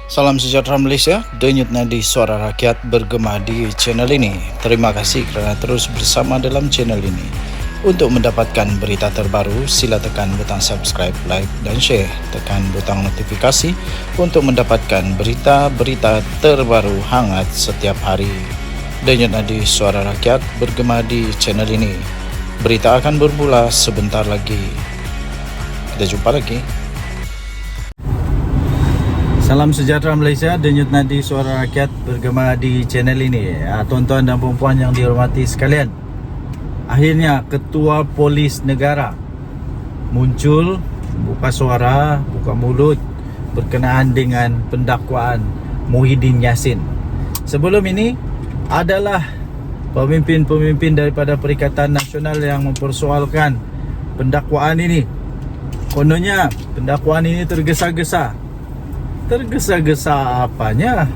Salam sejahtera Malaysia, denyut nadi suara rakyat bergema di channel ini. Terima kasih kerana terus bersama dalam channel ini. Untuk mendapatkan berita terbaru, sila tekan butang subscribe, like dan share. Tekan butang notifikasi untuk mendapatkan berita-berita terbaru hangat setiap hari. Denyut nadi suara rakyat bergema di channel ini. Berita akan bermula sebentar lagi. Kita jumpa lagi. Salam sejahtera Malaysia, denyut nadi suara rakyat bergema di channel ini. Tuan-tuan dan puan-puan yang dihormati sekalian, akhirnya Ketua Polis Negara muncul, buka suara, buka mulut berkenaan dengan pendakwaan Muhyiddin Yassin. Sebelum ini adalah pemimpin-pemimpin daripada Perikatan Nasional yang mempersoalkan pendakwaan ini. Kononnya pendakwaan ini tergesa-gesa. Tergesa-gesa apanya?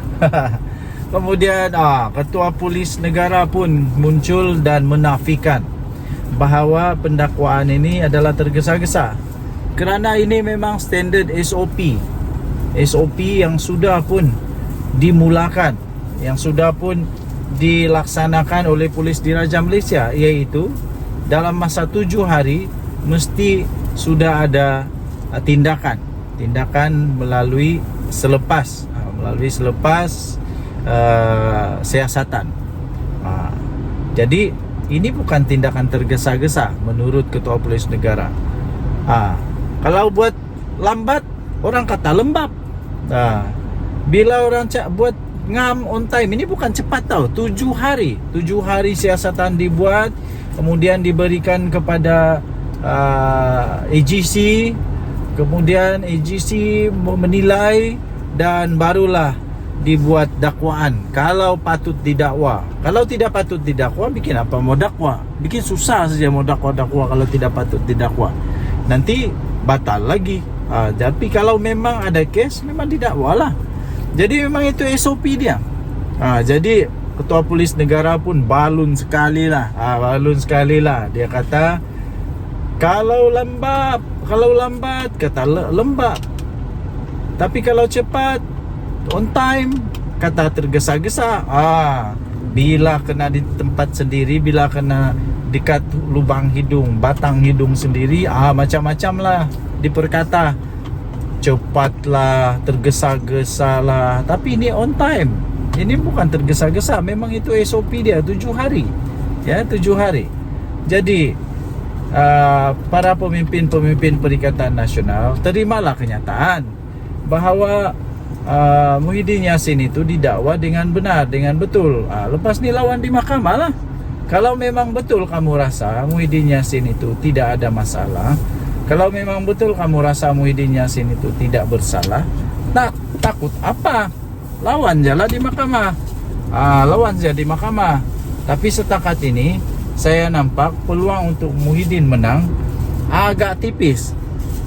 Kemudian Ketua Polis Negara pun muncul dan menafikan bahawa pendakwaan ini adalah tergesa-gesa, kerana ini memang standard SOP yang sudah pun dimulakan, yang sudah pun dilaksanakan oleh Polis Diraja Malaysia, iaitu dalam masa 7 hari mesti sudah ada tindakan melalui selepas siasatan. Jadi ini bukan tindakan tergesa-gesa menurut Ketua Polis Negara. Kalau buat lambat, orang kata lembab. Bila orang buat ngam on time, ini bukan cepat tau. 7 hari siasatan dibuat, kemudian diberikan kepada AGC. Kemudian AGC menilai dan barulah dibuat dakwaan. Kalau patut didakwa. Kalau tidak patut didakwa, bikin apa mau dakwa? Bikin susah saja mau dakwa kalau tidak patut didakwa. Nanti batal lagi. Tapi kalau memang ada kes, memang didakwalah. Jadi memang itu SOP dia. Jadi Ketua Polis Negara pun balun sekali lah. Dia kata kalau lambat kata lembab. Tapi kalau cepat, on time, kata tergesa-gesa. Bila kena di tempat sendiri, bila kena dekat lubang hidung, batang hidung sendiri, macam-macam lah diperkata. Cepatlah, tergesa-gesa lah. Tapi ini on time. Ini bukan tergesa-gesa, memang itu SOP dia 7 hari. Ya, 7 hari. Jadi para pemimpin-pemimpin Perikatan Nasional terimalah kenyataan bahawa Muhyiddin Yassin itu didakwa dengan benar, dengan betul. Lepas ni lawan di mahkamah lah. Kalau memang betul kamu rasa Muhyiddin Yassin itu tidak ada masalah, kalau memang betul kamu rasa Muhyiddin Yassin itu tidak bersalah, takut apa? Lawan je lah di mahkamah. Lawan je di mahkamah. Tapi setakat ini saya nampak peluang untuk Muhyiddin menang agak tipis.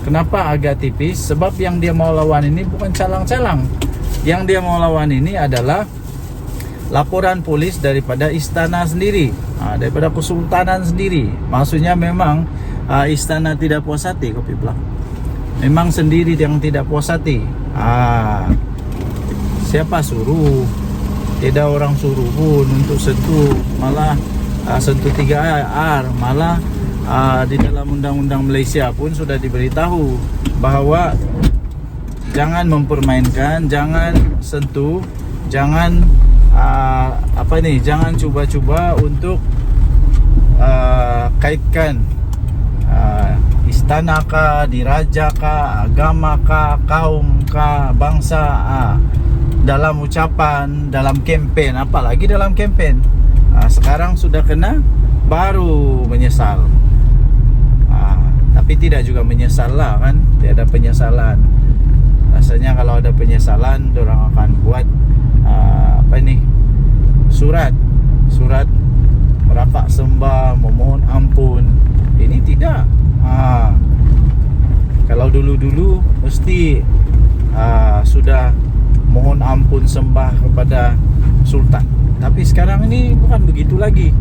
Kenapa agak tipis? Sebab yang dia mau lawan ini bukan calang-calang. Yang dia mau lawan ini adalah laporan polis daripada istana sendiri, daripada kesultanan sendiri. Maksudnya memang istana tidak puas hati, kopi belah. Memang sendiri yang tidak puas hati. Siapa suruh? Tidak orang suruh pun untuk sentuh, malah sentuh 3R, malah di dalam undang-undang Malaysia pun sudah diberitahu bahawa jangan mempermainkan, jangan sentuh, jangan jangan cuba-cuba untuk kaitkan istana kah, diraja kah, agama kah, kaum kah, bangsa dalam ucapan, dalam kempen, apalagi dalam kempen. Sekarang sudah kena, baru menyesal. Tapi tidak juga menyesal lah kan. Tidak ada penyesalan. Rasanya kalau ada penyesalan, orang akan buat Surat merafak sembah, memohon ampun. Ini tidak. Kalau dulu-dulu mesti sudah mohon ampun sembah kepada Sultan. Tapi sekarang ini bukan begitu lagi.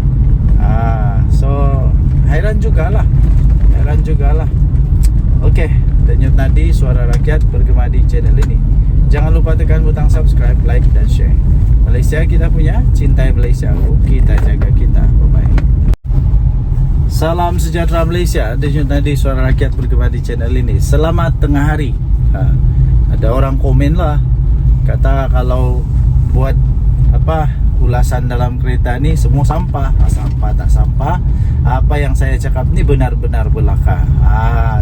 Heran jugalah. Oke, denyut nadi suara rakyat bergema di channel ini. Jangan lupa tekan butang subscribe, like dan share. Malaysia kita punya, cintai Malaysia, kita jaga kita. Bye bye. Salam sejahtera Malaysia. Denyut nadi suara rakyat bergema di channel ini. Selamat tengah hari. Ada orang komen lah, kata kalau buat ulasan dalam kereta ni semua sampah, sampah tak sampah. Apa yang saya cakap ni benar-benar belaka.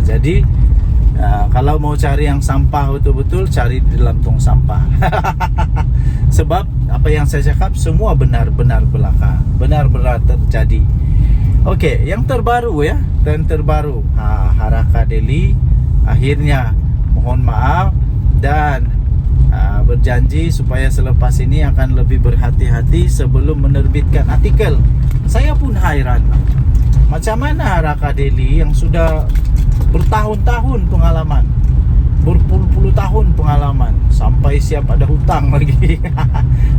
Jadi kalau mau cari yang sampah betul-betul, cari di dalam tong sampah. Sebab apa yang saya cakap semua benar-benar belaka, benar-benar terjadi. Okey, yang terbaru ya, terbaru Haraka Delhi akhirnya mohon maaf dan berjanji supaya selepas ini akan lebih berhati-hati sebelum menerbitkan artikel. Saya pun hairan, macam mana Haraka Delhi yang sudah bertahun-tahun pengalaman, berpuluh-puluh tahun pengalaman, sampai siap ada hutang lagi.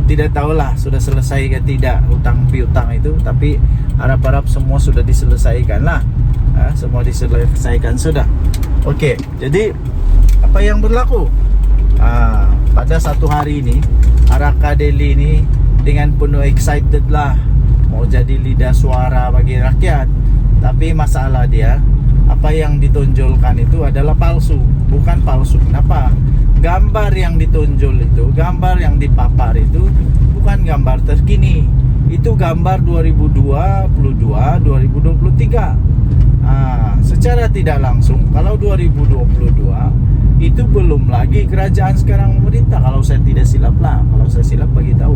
Tidak tahulah sudah selesai ke tidak hutang piutang itu, tapi harap-harap semua sudah diselesaikan lah. Semua diselesaikan sudah. Okey, jadi apa yang berlaku? Pada satu hari ini Haraka Delhi ini dengan penuh excited lah mau jadi lidah suara bagi rakyat. Tapi masalah dia, apa yang ditonjolkan itu adalah palsu. Bukan palsu, kenapa? Gambar yang ditonjol itu, gambar yang dipapar itu bukan gambar terkini. Itu gambar 2022, 2023. Secara tidak langsung, kalau 2022 itu belum lagi kerajaan sekarang memerintah, kalau saya tidak silap lah. Kalau saya silap bagi tahu.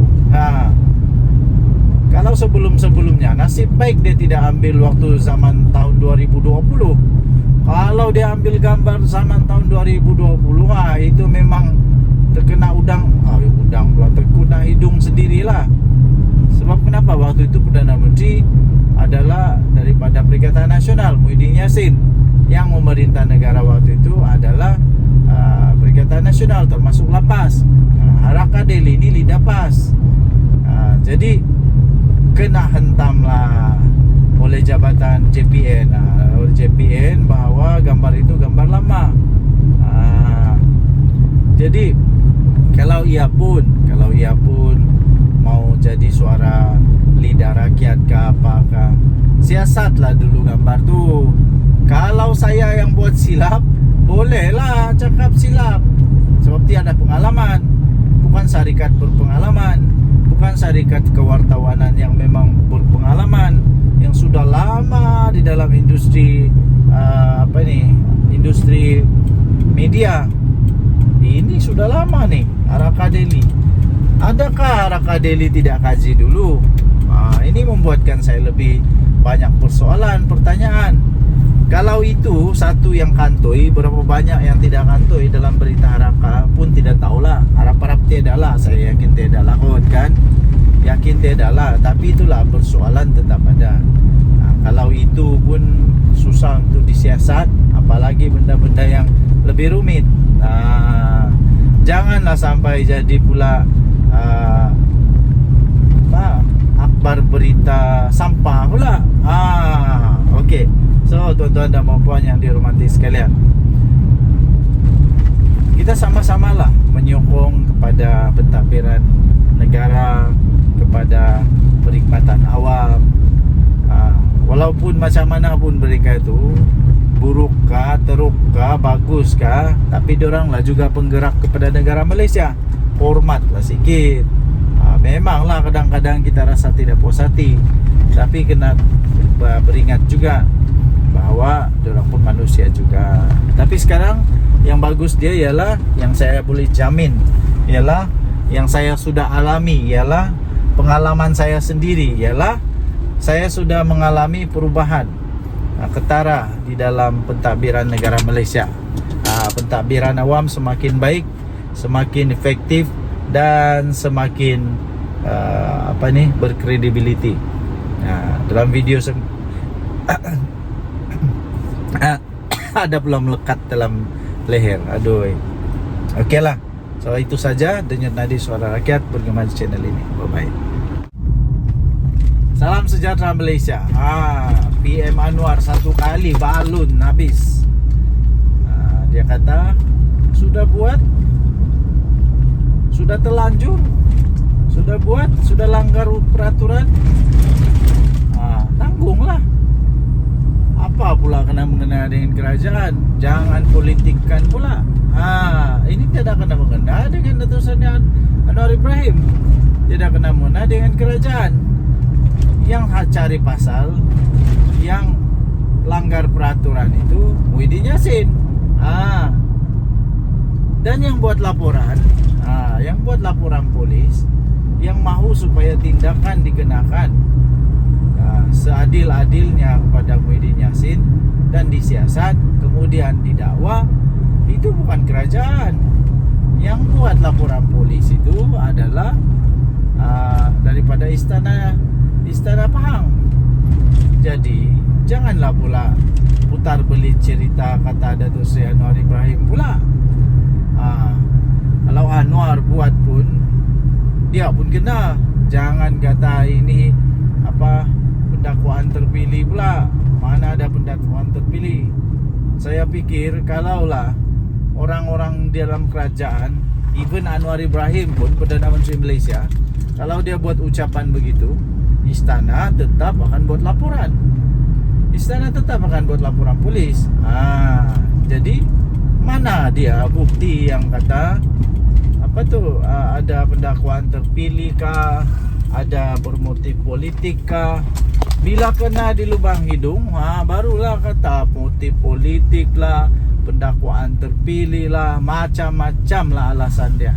Kalau sebelum-sebelumnya, nasib baik dia tidak ambil waktu zaman tahun 2020. Kalau dia ambil gambar zaman tahun 2020, itu memang terkena udang pula, terkena hidung sendirilah. Sebab kenapa? Waktu itu Perdana Menteri adalah daripada Perikatan Nasional, Muhyiddin Yassin. Yang memerintah negara waktu itu adalah Perikatan Nasional, termasuk Lapas. Haraka Delhi ini lidah PAS. Jadi kena hentamlah oleh jabatan JPN, oleh JPN bahawa gambar itu gambar lama. Jadi kalau ia pun mau jadi suara lidah rakyat ke apakah, siasatlah dulu gambar tu. Kalau saya yang buat silap, bolehlah cakap silap, sebab tiada pengalaman. Bukan syarikat berpengalaman, bukan syarikat kewartawanan yang memang berpengalaman, yang sudah lama di dalam industri industri media. Ini sudah lama nih Haraka Delhi. Adakah Haraka Delhi tidak kaji dulu? Ini membuatkan saya lebih banyak persoalan, pertanyaan. Kalau itu satu yang kantoi, berapa banyak yang tidak kantoi dalam berita Haraka pun tidak tahulah. Harap-harap tiada lah, saya yakin tiada lah kan. Yakin tiada lah, tapi itulah persoalan tetap ada. Kalau itu pun susah untuk disiasat, apalagi benda-benda yang lebih rumit. Janganlah sampai jadi pula akbar berita sampah pula. Okey. So tuan-tuan dan puan yang dihormati sekalian, kita sama-samalah menyokong kepada pentadbiran negara, kepada perkhidmatan awam. Walaupun macam mana pun mereka itu, burukkah, terukkah, baguskah, tapi dioranglah juga penggerak kepada negara Malaysia. Hormatlah sikit. Memanglah kadang-kadang kita rasa tidak puas hati, tapi kena beringat juga bahawa diorang pun manusia juga. Tapi sekarang yang bagus dia ialah, yang saya boleh jamin ialah, yang saya sudah alami ialah, pengalaman saya sendiri ialah, saya sudah mengalami perubahan ketara di dalam pentadbiran negara Malaysia. Pentadbiran awam semakin baik, semakin efektif dan semakin berkredibiliti. Dalam video ada pula melekat dalam leher. Aduh. Okeylah. So itu saja denyut nadi suara rakyat bergema di channel ini. Bye bye. Salam sejahtera Malaysia. PM Anwar satu kali balun habis. Dia kata sudah buat, sudah terlanjur, sudah buat, sudah langgar peraturan, tanggunglah. Apa pula kena mengena dengan kerajaan? Jangan politikkan pula. Ini tidak kena mengena dengan Datuk Seri Anwar Ibrahim, tidak kena mengena dengan kerajaan. Yang cari pasal, yang langgar peraturan itu Muhyiddin Yassin. Dan yang buat laporan, yang buat laporan polis, yang mahu supaya tindakan dikenakan seadil-adilnya kepada Muhyiddin Yassin dan disiasat kemudian didakwa, itu bukan kerajaan. Yang buat laporan polis itu adalah daripada istana Pahang. Jadi janganlah pula putar belit cerita kata Datuk Seri Anwar Ibrahim pula. Kalau Anwar buat pun, dia pun kena. Jangan kata ini pendakwaan terpilih pula. Mana ada pendakwaan terpilih? Saya pikir kalaulah orang-orang dalam kerajaan, even Anwar Ibrahim pun, Perdana Menteri Malaysia, kalau dia buat ucapan begitu, istana tetap akan buat laporan. Istana tetap akan buat laporan polis. Jadi mana dia bukti yang kata ada pendakwaan terpilih kah, ada bermotif politik kah? Bila kena di lubang hidung, barulah kata motif politik lah, pendakwaan terpilih lah, macam-macam lah alasan dia.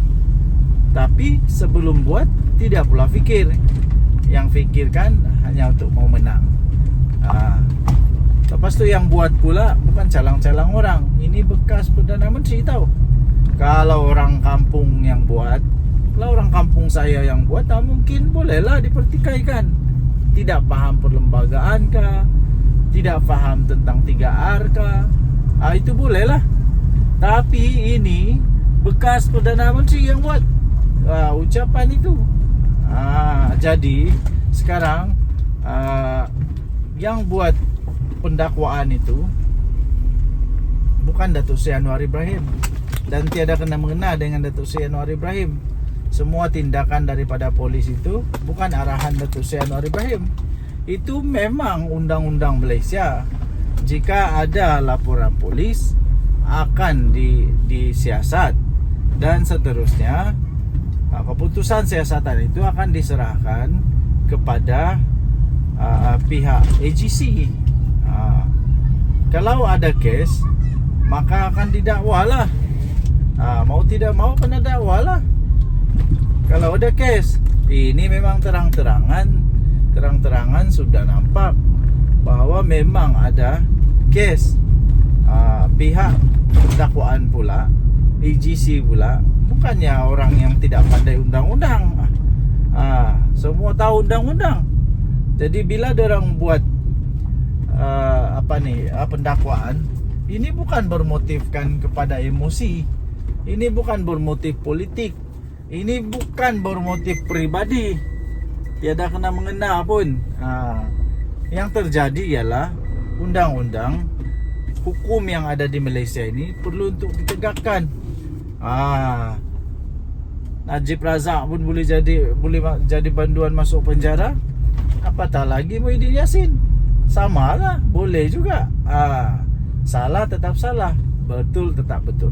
Tapi sebelum buat, tidak pula fikir. Yang fikirkan hanya untuk mau menang. Lepas tu yang buat pula bukan calang-calang orang. Ini bekas Perdana Menteri tahu. Kalau orang kampung yang buat, kalau orang kampung saya yang buat, mungkin bolehlah dipertikaikan. Tidak faham perlembagaan kah, tidak faham tentang 3R kah, itu bolehlah. Tapi ini bekas Perdana Menteri yang buat ucapan itu. Jadi sekarang yang buat pendakwaan itu bukan Datuk Seri Anwar Ibrahim, dan tiada kena mengena dengan Datuk Seri Anwar Ibrahim. Semua tindakan daripada polis itu bukan arahan Datuk Seri Anwar Ibrahim. Itu memang undang-undang Malaysia. Jika ada laporan polis, akan disiasat dan seterusnya. Keputusan siasatan itu akan diserahkan kepada pihak AGC. Kalau ada kes, maka akan didakwalah. Mau tidak mau kena dakwalah. Kalau ada kes, ini memang terang-terangan sudah nampak bahwa memang ada kes. Pihak dakwaan pula, AGC pula, bukannya orang yang tidak pandai undang-undang. Semua tahu undang-undang. Jadi bila orang buat pendakwaan, ini bukan bermotifkan kepada emosi. Ini bukan bermotif politik. Ini bukan bermotif pribadi. Tiada kena mengena pun. Yang terjadi ialah undang-undang, hukum yang ada di Malaysia ini perlu untuk ditegakkan. Najib Razak pun boleh jadi banduan masuk penjara. Apatah lagi Muhyiddin Yassin. Samalah, boleh juga. Salah tetap salah, betul tetap betul.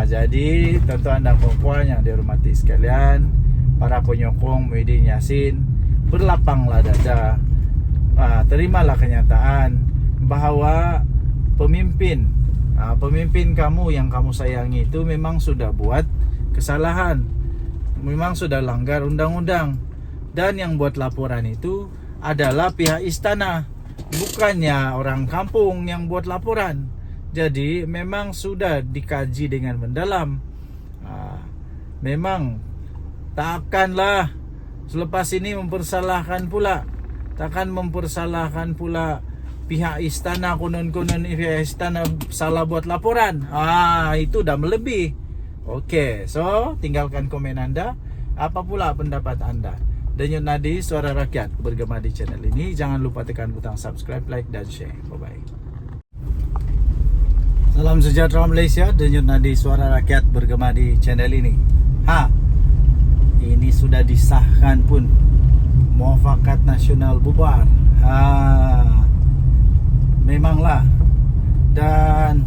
Jadi tuan-tuan dan puan yang dihormati sekalian, para penyokong Muhyiddin Yassin, berlapanglah dada. Terimalah kenyataan bahawa pemimpin kamu yang kamu sayangi itu memang sudah buat kesalahan, memang sudah langgar undang-undang. Dan yang buat laporan itu adalah pihak istana, bukannya orang kampung yang buat laporan. Jadi memang sudah dikaji dengan mendalam. Memang takkanlah selepas ini mempersalahkan pula. Takkan mempersalahkan pula pihak istana, konon-konon pihak istana salah buat laporan. Itu dah melebih. Okey, so tinggalkan komen anda. Apa pula pendapat anda? Denyut Nadi, Suara Rakyat, bergema di channel ini. Jangan lupa tekan butang subscribe, like dan share. Bye-bye. Salam sejahtera Malaysia, denyut nadi suara rakyat bergema di channel ini. Ini sudah disahkan pun, Muafakat Nasional bubar. Memanglah. Dan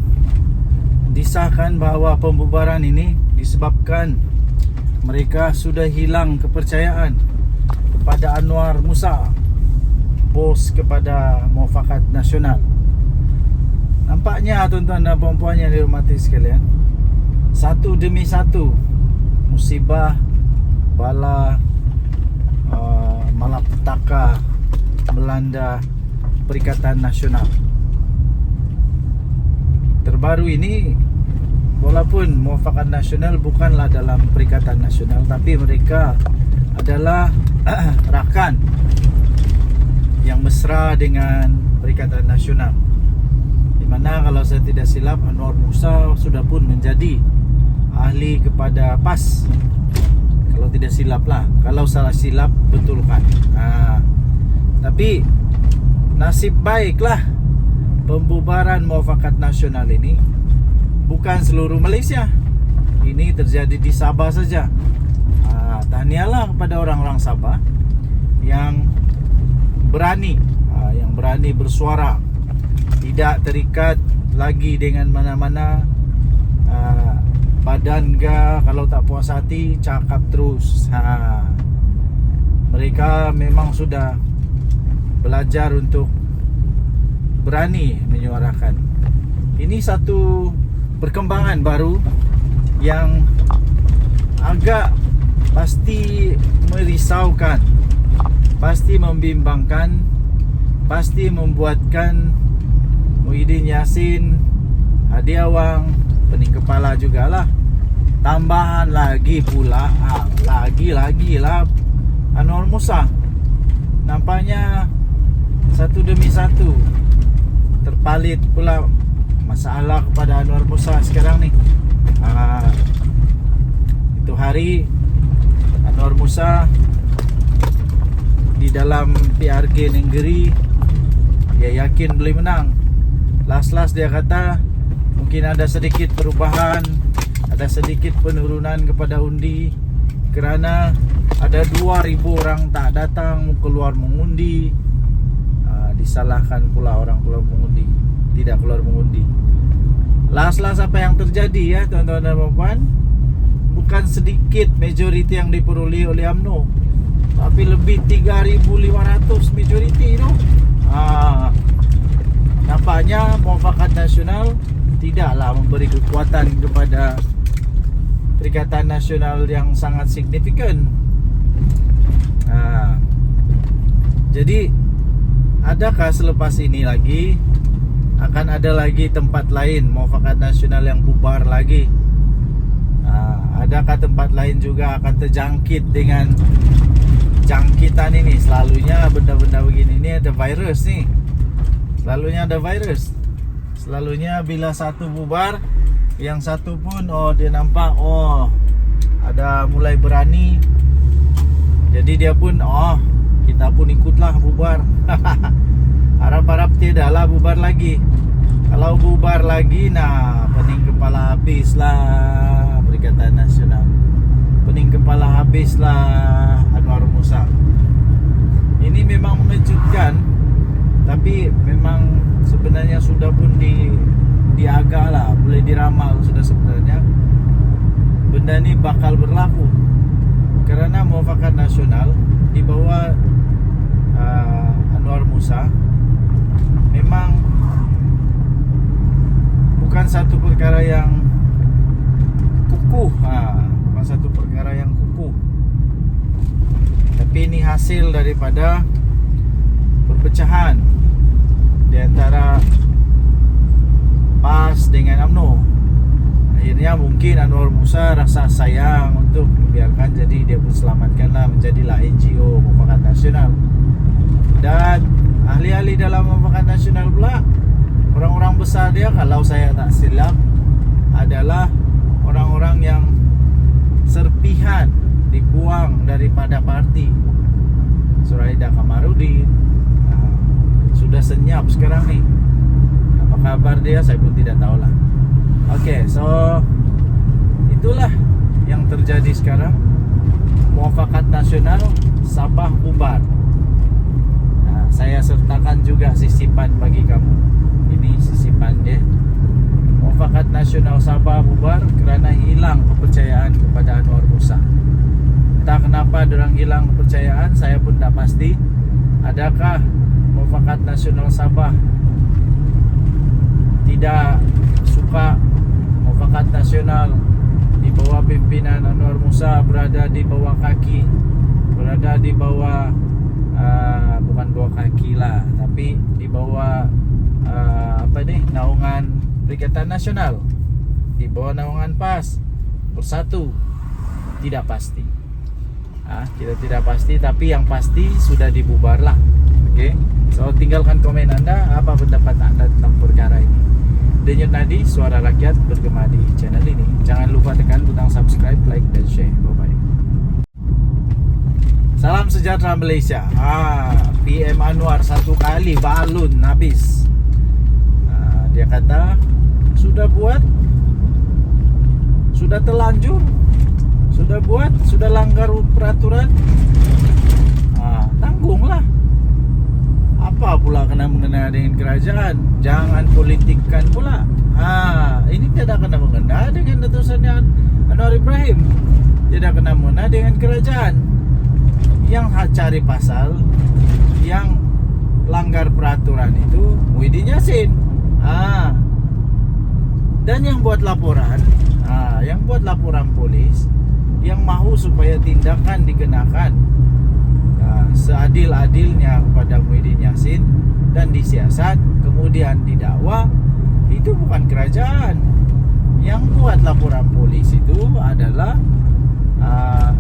disahkan bahawa pembubaran ini disebabkan mereka sudah hilang kepercayaan kepada Anwar Musa, bos kepada Muafakat Nasional. Nampaknya tuan-tuan dan puan-puan yang dihormati sekalian, satu demi satu musibah, bala, malapetaka melanda Perikatan Nasional. Terbaru ini, walaupun Muafakat Nasional bukanlah dalam Perikatan Nasional, tapi mereka adalah rakan yang mesra dengan Perikatan Nasional, di mana kalau saya tidak silap Anwar Musa sudah pun menjadi ahli kepada PAS. Kalau tidak silap lah, kalau salah silap betulkan. Tapi nasib baiklah pembubaran Muafakat Nasional ini bukan seluruh Malaysia. Ini terjadi di Sabah saja. Tahniahlah kepada orang-orang Sabah yang berani bersuara, tidak terikat lagi dengan mana-mana badan ke. Kalau tak puas hati, cakap terus. Mereka memang sudah belajar untuk berani menyuarakan. Ini satu perkembangan baru yang agak pasti merisaukan, pasti membimbangkan, pasti membuatkan Muhyiddin Yassin, Hadi Awang, pening kepala jugalah. Tambahan lagi pula, lagi lah Anwar Musa. Nampaknya satu demi satu terpalit pula masalah kepada Anwar Musa sekarang ni. Itu hari Anwar Musa di dalam PRK Nenggeri, dia yakin boleh menang. Last dia kata mungkin ada sedikit perubahan, ada sedikit penurunan kepada undi, kerana ada 2,000 orang tak datang keluar mengundi. Disalahkan pula orang keluar mengundi, tidak keluar mengundi. Last apa yang terjadi ya tuan-tuan dan puan-puan, bukan sedikit majoriti yang diperoleh oleh UMNO, tapi lebih 3,500 majoriti tu. Nampaknya Muafakat Nasional tidaklah memberi kekuatan kepada Perikatan Nasional yang sangat signifikan. Jadi adakah selepas ini lagi akan ada lagi tempat lain Muafakat Nasional yang bubar lagi? Adakah tempat lain juga akan terjangkit dengan jangkitan ini? Selalunya benda-benda begini ni ada virus ni. Selalunya ada virus. Selalunya bila satu bubar, yang satu pun dia nampak ada mulai berani. Jadi dia pun kita pun ikutlah bubar. Harap-harap tidaklah bubar lagi. Kalau bubar lagi, pening kepala habislah Perikatan Nasional. Pening kepala habislah Anwar Musa. Ini memang mengejutkan, tapi memang sebenarnya sudah pun diagak lah, boleh diramal sudah sebenarnya benda ni bakal berlaku, kerana Muafakat Nasional di bawah Anwar Musa memang bukan satu perkara yang kukuh, bukan satu perkara yang kukuh, tapi ini hasil daripada perpecahan di antara PAS dengan UMNO. Akhirnya mungkin Anwar Musa rasa sayang untuk membiarkan, jadi dia pun selamatkanlah, menjadilah NGO Muafakat Nasional. Dan ahli-ahli dalam Muafakat Nasional pula, orang-orang besar dia, kalau saya tak silap, adalah orang-orang yang serpihan dibuang daripada parti. Suraida Kamarudin sudah senyap sekarang ni. Apa kabar dia saya pun tidak tahulah. Oke, so itulah yang terjadi sekarang. Muafakat nasional Sabah bubar. Nah, saya sertakan juga sisipan bagi kamu. Ini sisipan dia. Muafakat nasional Sabah bubar kerana hilang kepercayaan kepada Anwar Musa. Entah kenapa dorang hilang kepercayaan, saya pun tak pasti. Adakah Muafakat nasional Sabah tidak suka Muafakat nasional di bawah pimpinan Anwar Musa berada di bawah kaki, berada di bawah bukan bawah kaki lah, tapi di bawah naungan Perikatan Nasional, di bawah naungan PAS Bersatu. Tidak pasti. Kita tidak pasti, tapi yang pasti sudah dibubar lah. Oke. So tinggalkan komen Anda, apa pendapat Anda tentang perkara ini. Denyut Nadi, suara rakyat bergema di channel ini. Jangan lupa tekan butang subscribe, like dan share. Bye bye. Salam sejahtera Malaysia. PM Anwar satu kali balun habis. Dia kata sudah buat, sudah terlanjur, sudah buat, sudah langgar peraturan. Tanggunglah. Apa pula kena mengena dengan kerajaan? Jangan politikkan pula. Ini tidak kena mengena dengan letusannya Anwar Ibrahim. Tidak kena mengena dengan kerajaan. Yang cari pasal, yang langgar peraturan itu Muhyiddin Yassin. Dan yang buat laporan, yang buat laporan polis, yang mahu supaya tindakan dikenakan seadil-adilnya kepada Muhyiddin Yassin dan disiasat kemudian didakwa, itu bukan kerajaan. Yang buat laporan polis itu adalah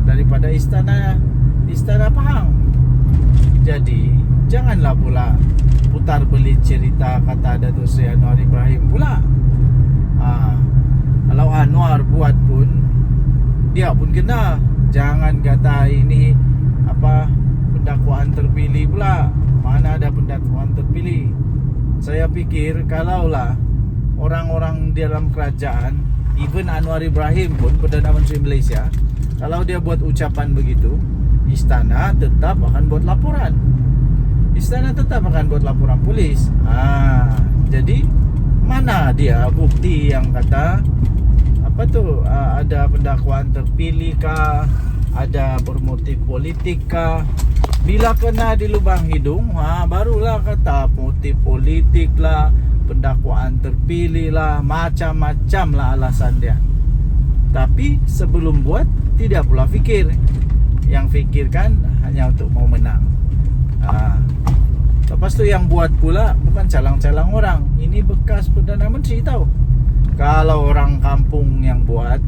daripada istana Pahang. Jadi janganlah pula putar belit cerita kata Datuk Seri Anwar Ibrahim pula. Kalau Anwar buat pun dia pun kena. Jangan kata ini pendakwaan terpilih pula. Mana ada pendakwaan terpilih? Saya pikir kalaulah orang-orang di dalam kerajaan, even Anwar Ibrahim pun Perdana Menteri Malaysia, kalau dia buat ucapan begitu, istana tetap akan buat laporan. Istana tetap akan buat laporan polis. Jadi mana dia bukti yang kata ada pendakwaan terpilih kah, ada bermotif politik kah? Bila kena di lubang hidung, barulah kata motif politik lah, pendakwaan terpilih lah, macam-macam lah alasan dia. Tapi sebelum buat, tidak pula fikir. Yang fikirkan hanya untuk mau menang. Lepas tu yang buat pula bukan calang-calang orang. Ini bekas Perdana Menteri tahu. Kalau orang kampung yang buat,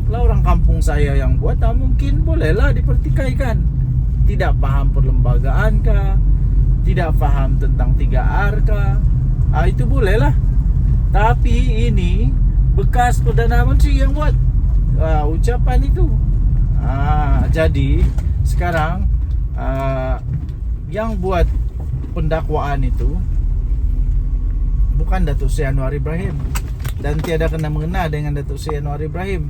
kalau orang kampung saya yang buat, mungkin bolehlah dipertikaikan. Tidak paham perlembagaan kah, tidak paham tentang 3R kah, itu bolehlah. Tapi ini bekas Perdana Menteri yang buat ucapan itu. Jadi sekarang yang buat pendakwaan itu bukan Datuk Seri Anwar Ibrahim, dan tiada kena mengena dengan Datuk Seri Anwar Ibrahim.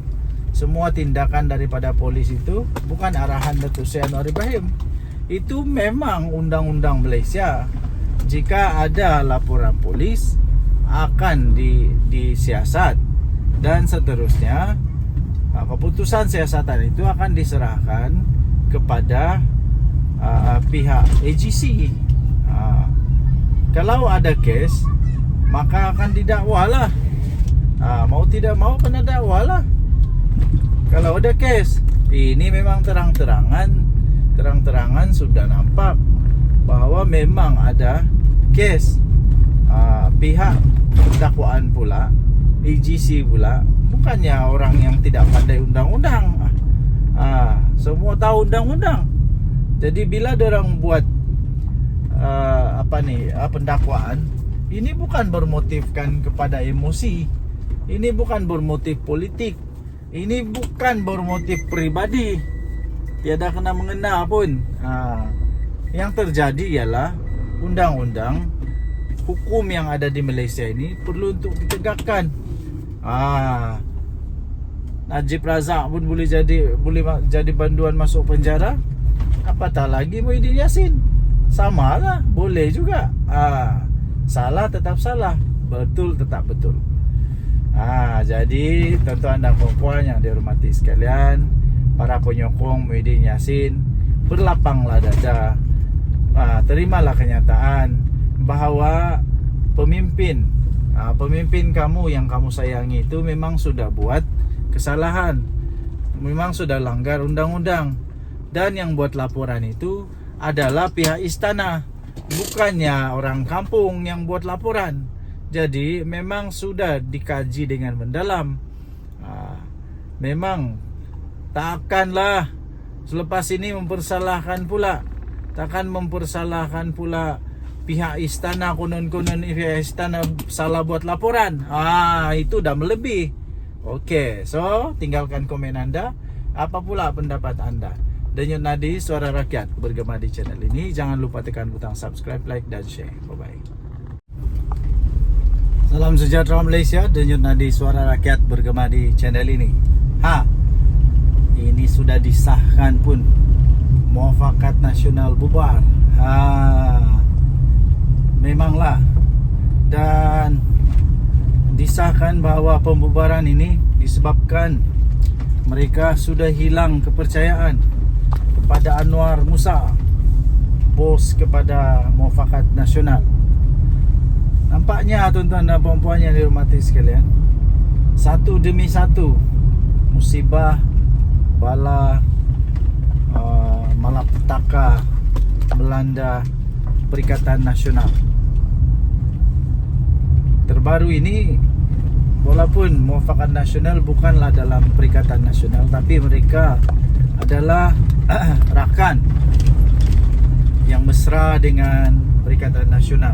Semua tindakan daripada polis itu bukan arahan Datuk Seri Anwar Ibrahim. Itu memang undang-undang Malaysia. Jika ada laporan polis, akan disiasat dan seterusnya. Keputusan siasatan itu akan diserahkan kepada pihak AGC. Kalau ada kes, maka akan didakwalah. Mau tidak mau kena dakwalah. Kalau ada kes, ini memang terang-terangan sudah nampak bahwa memang ada kes. Pihak dakwaan pula, AGC pula, bukannya orang yang tidak pandai undang-undang. Semua tahu undang-undang. Jadi bila orang buat pendakwaan, ini bukan bermotifkan kepada emosi. Ini bukan bermotif politik. Ini bukan bermotif pribadi. Tiada kena mengena pun. Yang terjadi ialah undang-undang, hukum yang ada di Malaysia ini perlu untuk ditegakkan. Najib Razak pun boleh jadi banduan masuk penjara, apatah lagi Muhyiddin Yassin. Sama lah, boleh juga. Salah tetap salah, betul tetap betul. Jadi tuan-tuan dan puan yang dihormati sekalian, para penyokong Muhyiddin Yassin, berlapanglah dada, terimalah kenyataan bahawa pemimpin kamu yang kamu sayangi itu memang sudah buat kesalahan, memang sudah langgar undang-undang, dan yang buat laporan itu adalah pihak istana, bukannya orang kampung yang buat laporan. Jadi memang sudah dikaji dengan mendalam. Memang takkanlah selepas ini takkan mempersalahkan pula pihak istana, konon-konon pihak istana salah buat laporan. Itu dah melebih. Okey, so tinggalkan komen anda. Apa pula pendapat anda? Denyut Nadi Suara Rakyat bergema di channel ini. Jangan lupa tekan butang subscribe, like dan share. Bye-bye. Salam sejahtera Malaysia. Denyut Nadi Suara Rakyat bergema di channel ini. Ini sudah disahkan pun, Muafakat Nasional bubar. Memanglah. Dan disahkan bahawa pembubaran ini disebabkan mereka sudah hilang kepercayaan kepada Anwar Musa, bos kepada Muafakat Nasional. Nampaknya tuan-tuan dan puan-puan yang dihormati sekalian, satu demi satu musibah, bala, malapetaka melanda Perikatan Nasional. Terbaru ini, walaupun Muafakat Nasional bukanlah dalam Perikatan Nasional, tapi mereka adalah rakan yang mesra dengan Perikatan Nasional,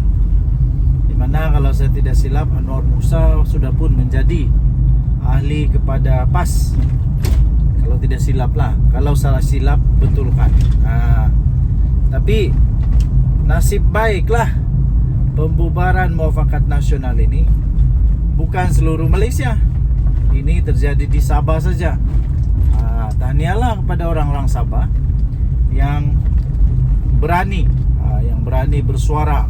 di mana kalau saya tidak silap Anwar Musa sudah pun menjadi ahli kepada PAS. Kalau tidak silap lah, kalau salah silap betulkan. Tapi nasib baiklah pembubaran Muafakat Nasional ini bukan seluruh Malaysia. Ini terjadi di Sabah saja. Tahniahlah kepada orang-orang Sabah yang berani bersuara,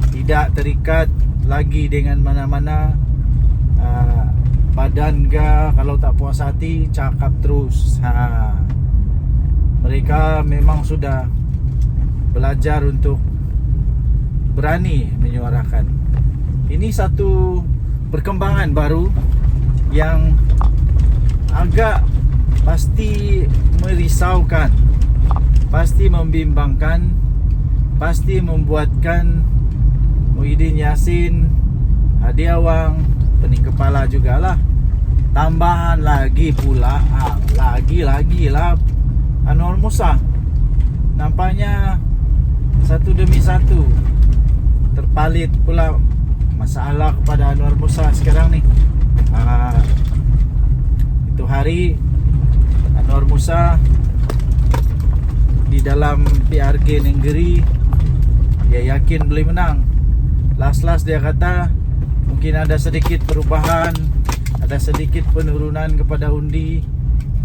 tidak terikat lagi dengan mana-mana badan ke. Kalau tak puas hati, cakap terus. Mereka memang sudah belajar untuk berani menyuarakan. Ini satu perkembangan baru yang agak pasti merisaukan, pasti membimbangkan, pasti membuatkan Muhyiddin Yassin, Hadi Awang, pening kepala jugalah. Tambahan lagi pula lagi lah Anwar Musa. Nampaknya satu demi satu terpalit pula masalah kepada Anwar Musa sekarang ni. Itu hari Anwar Musa di dalam PRK Nenggeri, dia yakin boleh menang. Last dia kata mungkin ada sedikit perubahan, ada sedikit penurunan kepada undi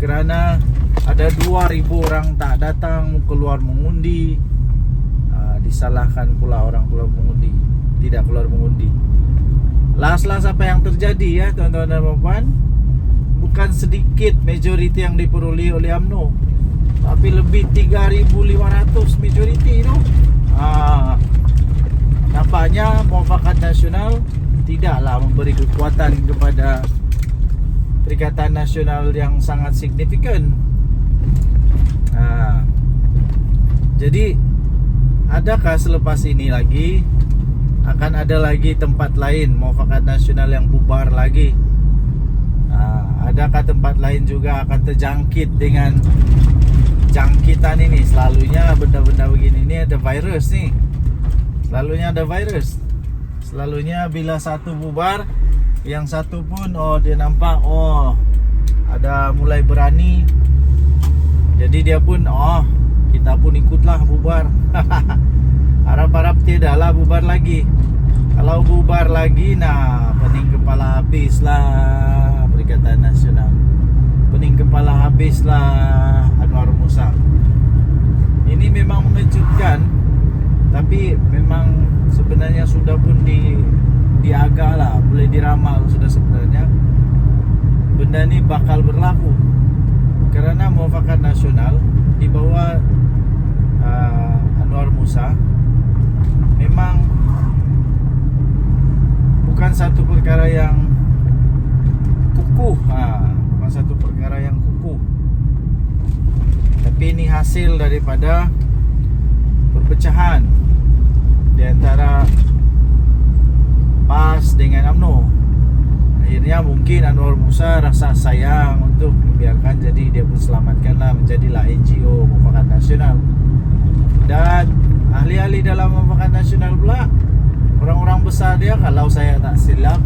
kerana ada 2,000 orang tak datang keluar mengundi. Disalahkan pula orang keluar mengundi, tidak keluar mengundi. Last apa yang terjadi ya tuan-tuan dan puan, bukan sedikit majoriti yang diperoleh oleh UMNO, tapi lebih 3,500 majoriti tu. Nampaknya Muafakat Nasional tidaklah memberi kekuatan kepada Perikatan Nasional yang sangat signifikan. Jadi adakah selepas ini lagi akan ada lagi tempat lain Muafakat Nasional yang bubar lagi? Adakah tempat lain juga akan terjangkit dengan jangkitan ini? Selalunya benda-benda begini ni ada virus ni. Selalunya ada virus. Selalunya bila satu bubar, yang satu pun dia nampak ada mulai berani. Jadi dia pun kita pun ikutlah bubar. Harap-harap tidaklah bubar lagi. Kalau bubar lagi, pening kepala habis lah Perikatan Nasional. Pening kepala habis lah Anwar Musa. Ini memang mengejutkan, tapi memang sebenarnya sudah pun diagak lah, boleh diramal sudah sebenarnya benda ini bakal berlaku. Karena Muafakat Nasional di bawah Anwar Musa memang bukan satu perkara yang kukuh, bukan satu perkara yang kukuh, tapi ini hasil daripada perpecahan di antara PAS dengan UMNO. Akhirnya mungkin Anwar Musa rasa sayang untuk membiarkan, jadi dia pun selamatkanlah menjadilah NGO Muafakat Nasional. Dan ahli-ahli dalam Muafakat Nasional pula, orang-orang besar dia, kalau saya tak silap,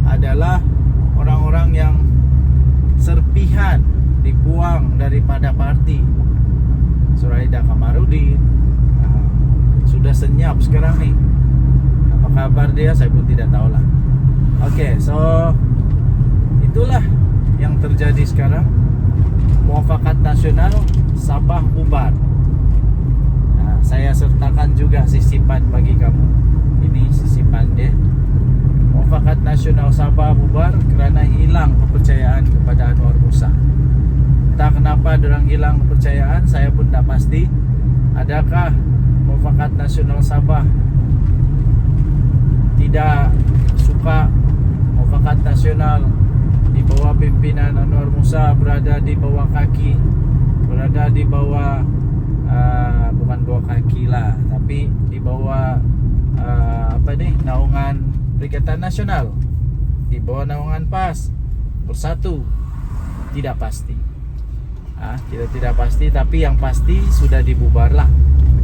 adalah orang-orang yang serpihan dibuang daripada parti. Suraida Kamarudin sudah senyap sekarang nih. Apa kabar dia saya pun tidak tahulah. Oke, so itulah yang terjadi sekarang. Muafakat Nasional Sabah bubar. Saya sertakan juga sisipan bagi kamu. Ini sisipan dia. Muafakat Nasional Sabah bubar kerana hilang kepercayaan kepada Anwar Musa. Entah kenapa dorang hilang kepercayaan, saya pun tak pasti. Adakah Muafakat Nasional Sabah tidak suka Muafakat Nasional di bawah pimpinan Anwar Musa berada di bawah kaki, berada di bawah bukan bawah kaki lah, tapi di bawah naungan Perikatan Nasional, di bawah naungan PAS Bersatu. Tidak pasti. Tidak pasti, tapi yang pasti sudah dibubar lah.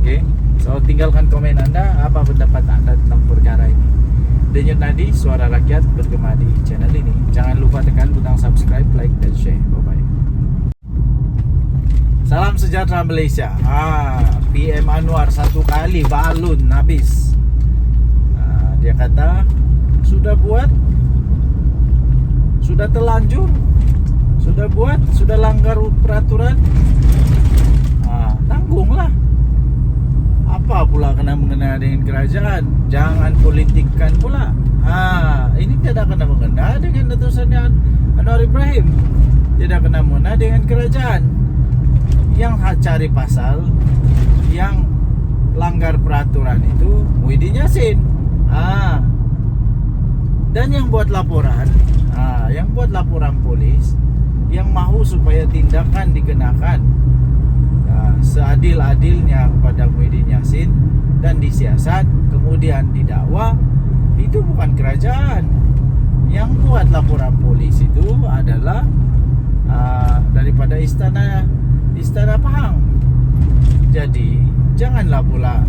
Oke. So tinggalkan komen Anda, apa pendapat Anda tentang perkara ini. Denyut Nadi, suara rakyat bergema di channel ini. Jangan lupa tekan butang subscribe, like dan share. Bye bye. Salam sejahtera Malaysia. PM Anwar satu kali balun habis. Dia kata sudah buat, sudah terlanjur, sudah buat, sudah langgar peraturan, tanggunglah. Apa pula kena mengena dengan kerajaan? Jangan politikkan pula. Ini tidak kena mengena dengan letusannya Anwar Ibrahim, tidak kena mengena dengan kerajaan. Yang cari pasal, yang langgar peraturan itu Muhyiddin Yassin. Dan yang buat laporan, yang buat laporan polis, yang mahu supaya tindakan dikenakan seadil-adilnya kepada Muhyiddin Yassin dan disiasat kemudian didakwa, itu bukan kerajaan. Yang buat laporan polis itu adalah daripada istana Pahang. Jadi janganlah pula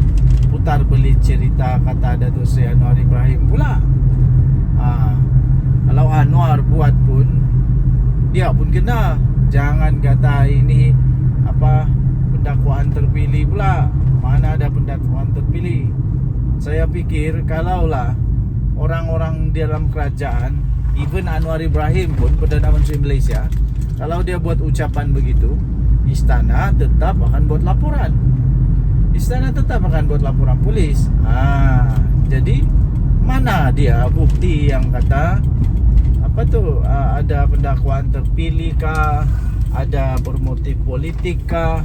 putar belit cerita kata Datuk Seri Anwar Ibrahim pula. Kalau Anwar buat pun, dia pun kena. Jangan kata ini pendakwaan terpilih pula. Mana ada pendakwaan terpilih? Saya pikir kalaulah orang-orang di dalam kerajaan, even Anwar Ibrahim pun, Perdana Menteri Malaysia, kalau dia buat ucapan begitu, istana tetap akan buat laporan. Istana tetap akan buat laporan polis. Jadi mana dia bukti yang kata ada pendakwaan terpilih kah, ada bermotif politik kah?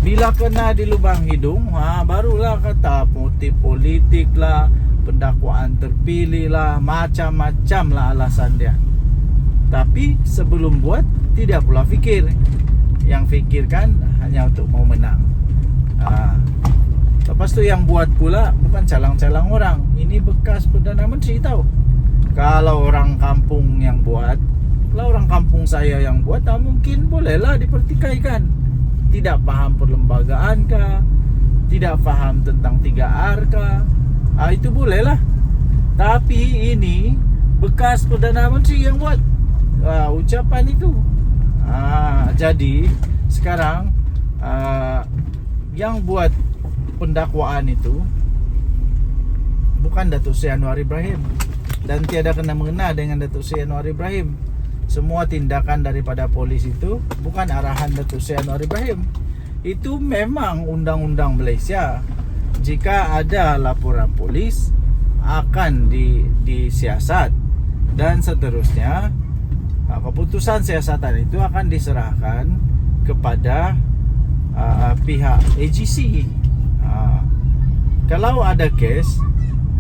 Bila kena di lubang hidung, barulah kata motif politik lah, pendakwaan terpilih lah, macam-macam lah alasan dia. Tapi sebelum buat, tidak pula fikir. Yang fikirkan hanya untuk mau menang. Lepas tu yang buat pula bukan calang-calang orang. Ini bekas Perdana Menteri tahu. Kalau orang kampung yang buat, kalau orang kampung saya yang buat, mungkin bolehlah dipertikaikan. Tidak paham perlembagaan kah, tidak paham tentang 3R kah, itu bolehlah. Tapi ini bekas Perdana Menteri yang buat ucapan itu. Jadi sekarang yang buat pendakwaan itu bukan Datuk Seri Anwar Ibrahim, dan tiada kena mengena dengan Datuk Seri Anwar Ibrahim. Semua tindakan daripada polis itu bukan arahan Datuk Seri Anwar Ibrahim. Itu memang undang-undang Malaysia. Jika ada laporan polis akan disiasat dan seterusnya. Keputusan siasatan itu akan diserahkan kepada pihak AGC. Kalau ada kes,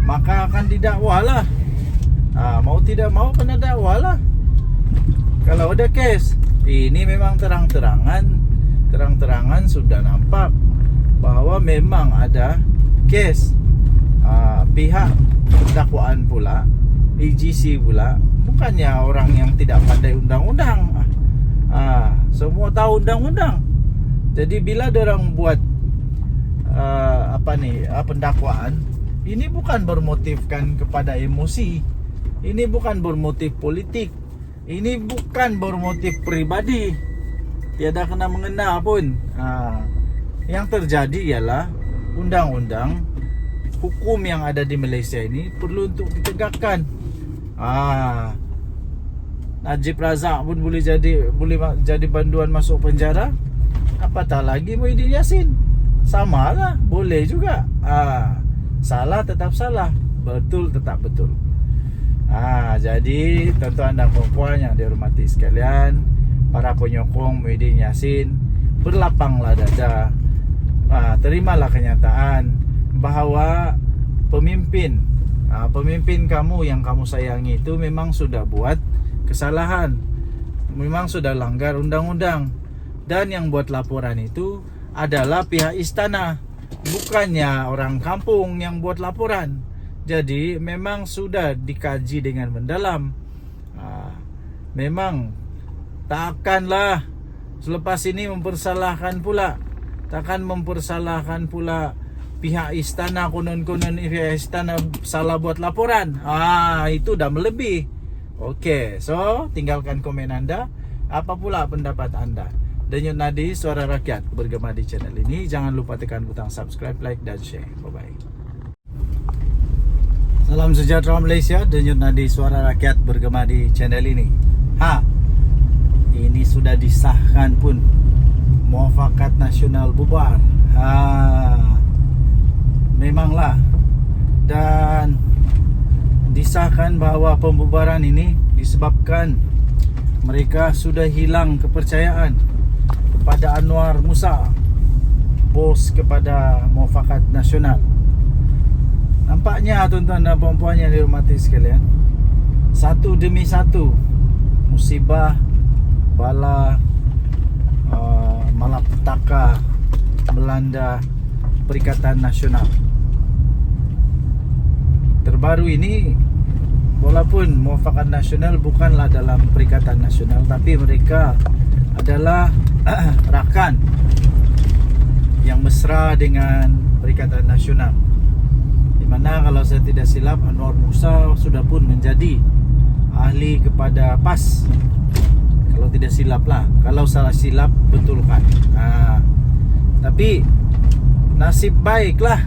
maka akan didakwalah. Mau tidak mau kena dakwalah. Kalau ada kes, ini memang terang-terangan sudah nampak bahwa memang ada kes. Pihak dakwaan pula, AGC pula, bukannya orang yang tidak pandai undang-undang. Semua tahu undang-undang. Jadi bila orang buat pendakwaan, ini bukan bermotifkan kepada emosi. Ini bukan bermotif politik. Ini bukan bermotif pribadi. Tiada kena mengena pun. Yang terjadi ialah undang-undang hukum yang ada di Malaysia ini perlu untuk ditegakkan. Najib Razak pun boleh jadi banduan masuk penjara. Apatah lagi Muhyiddin Yassin. Samalah, boleh juga. Salah tetap salah, betul tetap betul. Jadi tuan-tuan dan puan yang dihormati sekalian, para penyokong Muhyiddin Yassin, berlapanglah dada. Terimalah kenyataan bahawa pemimpin kamu yang kamu sayangi itu memang sudah buat kesalahan, memang sudah langgar undang-undang, dan yang buat laporan itu adalah pihak istana, bukannya orang kampung yang buat laporan. Jadi memang sudah dikaji dengan mendalam. Memang takkanlah selepas ini takkan mempersalahkan pula pihak istana, konon-konon pihak istana salah buat laporan. Itu dah melebih. Okey, so tinggalkan komen anda. Apa pula pendapat anda? Denyut Nadi Suara Rakyat bergema di channel ini. Jangan lupa tekan butang subscribe, like dan share. Bye-bye. Salam sejahtera Malaysia. Denyut Nadi Suara Rakyat bergema di channel ini. Ini sudah disahkan pun, Muafakat Nasional bubar. Memanglah. Dan disahkan bahawa pembubaran ini disebabkan mereka sudah hilang kepercayaan kepada Anwar Musa, bos kepada Muafakat Nasional. Nampaknya tuan-tuan dan puan-puan yang dihormati sekalian, satu demi satu musibah, bala, malapetaka melanda Perikatan Nasional. Terbaru ini, walaupun Muafakat Nasional bukanlah dalam Perikatan Nasional, tapi mereka adalah rakan yang mesra dengan Perikatan Nasional, di mana kalau saya tidak silap Anwar Musa sudah pun menjadi ahli kepada PAS. Kalau tidak silap lah, kalau salah silap betulkan. Tapi nasib baiklah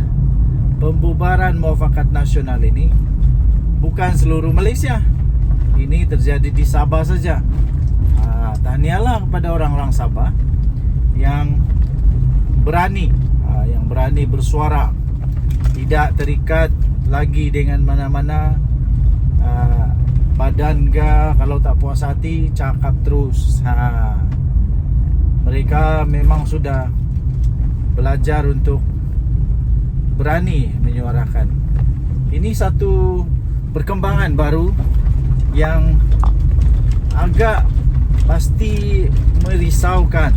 pembubaran Muafakat Nasional ini bukan seluruh Malaysia. Ini terjadi di Sabah saja. Tahniahlah kepada orang-orang Sabah yang berani bersuara, tidak terikat lagi dengan mana-mana badan ke. Kalau tak puas hati, cakap terus. Mereka memang sudah belajar untuk berani menyuarakan. Ini satu perkembangan baru yang agak pasti merisaukan,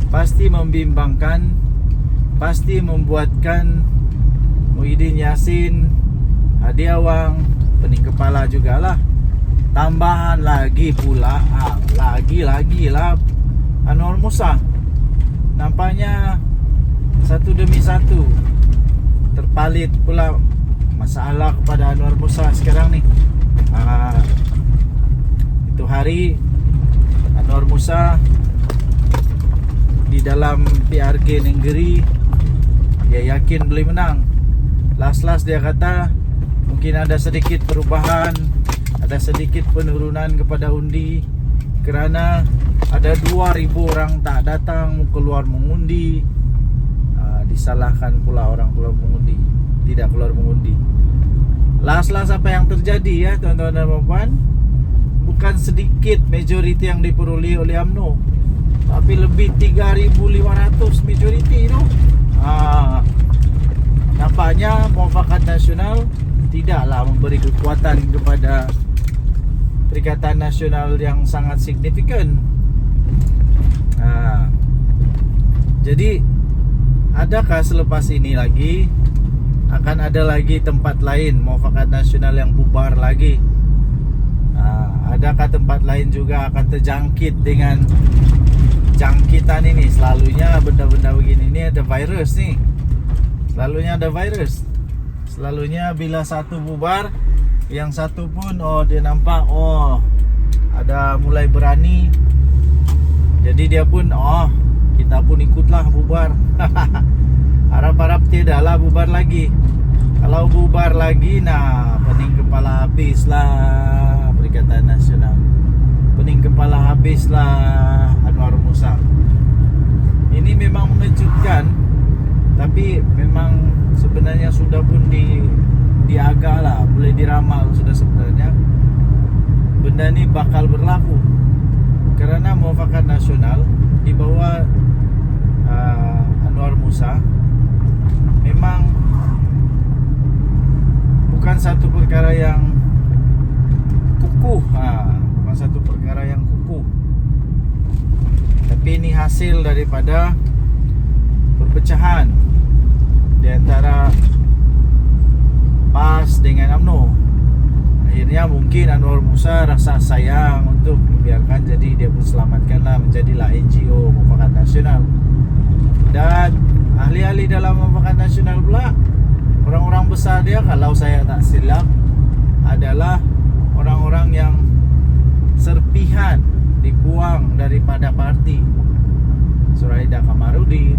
pasti membimbangkan, pasti membuatkan Muhyiddin Yassin, Hadi Awang pening kepala jugalah. Tambahan lagi pula lagi lah Anwar Musa. Nampaknya satu demi satu terpalit pula masalah kepada Anwar Musa sekarang ni. Itu hari Anwar Musa di dalam PRK Nenggeri, dia yakin boleh menang. Last dia kata mungkin ada sedikit perubahan, ada sedikit penurunan kepada undi, kerana ada 2.000 orang tak datang keluar mengundi. Disalahkan pula orang keluar mengundi, tidak keluar mengundi. Last apa yang terjadi ya tuan-tuan dan puan, bukan sedikit majoriti yang diperoleh oleh UMNO, tapi lebih 3.500 majoriti tu. Nampaknya Muafakat Nasional tidaklah memberi kekuatan kepada Perikatan Nasional yang sangat signifikan. Jadi adakah selepas ini lagi akan ada lagi tempat lain Muafakat Nasional yang bubar lagi? Adakah tempat lain juga akan terjangkit dengan jangkitan ini? Selalunya benda-benda begini ni ada virus ni. Selalunya ada virus. Selalunya bila satu bubar, yang satu pun dia nampak ada mulai berani. Jadi dia pun kita pun ikutlah bubar. Harap-harap tidaklah bubar lagi. Kalau bubar lagi, pening kepala habislah Perikatan Nasional. Pening kepala habislah Anwar Musa. Ini memang mengejutkan, tapi memang sebenarnya sudah pun diagak lah, boleh diramal sudah sebenarnya benda ni bakal berlaku. Kerana Muafakat Nasional di bawah Anwar Musa memang bukan satu perkara yang kukuh, bukan satu perkara yang kukuh, tapi ini hasil daripada perpecahan di antara PAS dengan UMNO. Akhirnya mungkin Anwar Musa rasa sayang untuk membiarkan, jadi dia pun selamatkanlah menjadilah NGO Muafakat Nasional. Dan ahli-ahli dalam Muafakat Nasional pula, orang-orang besar dia, kalau saya tak silap, adalah orang-orang yang serpihan dibuang daripada parti. Suraida Kamarudin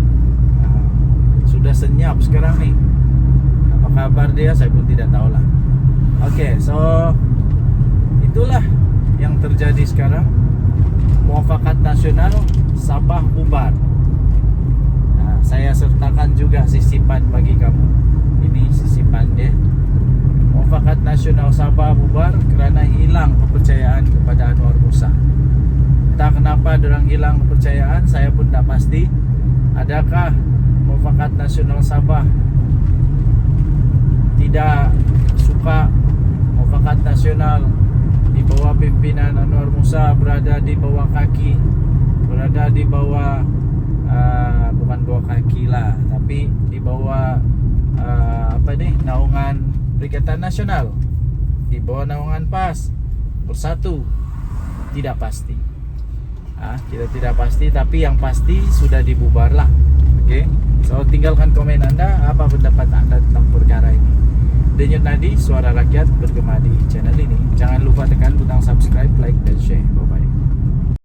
sudah senyap sekarang ni. Apa kabar dia saya pun tidak tahulah. Okey, so itulah yang terjadi sekarang. Muafakat Nasional Sabah bubar. Saya sertakan juga sisipan bagi kamu. Ini sisipan dia. Muafakat Nasional Sabah bubar kerana hilang kepercayaan kepada Anwar Musa. Entah kenapa dorang hilang kepercayaan, saya pun tak pasti. Adakah Muafakat Nasional Sabah tidak suka Muafakat Nasional di bawah pimpinan Anwar Musa berada di bawah kaki, berada di bawah bukan bawah kaki lah, tapi di bawah naungan Perikatan Nasional, di bawah naungan PAS Bersatu. Tidak pasti. Kita tidak pasti, tapi yang pasti sudah dibubarlah. Okey. So tinggalkan komen anda, apa pendapat anda tentang perkara ini. Denyut Nadi, suara rakyat bergema di channel ini. Jangan lupa tekan butang subscribe, like dan share. Bye bye.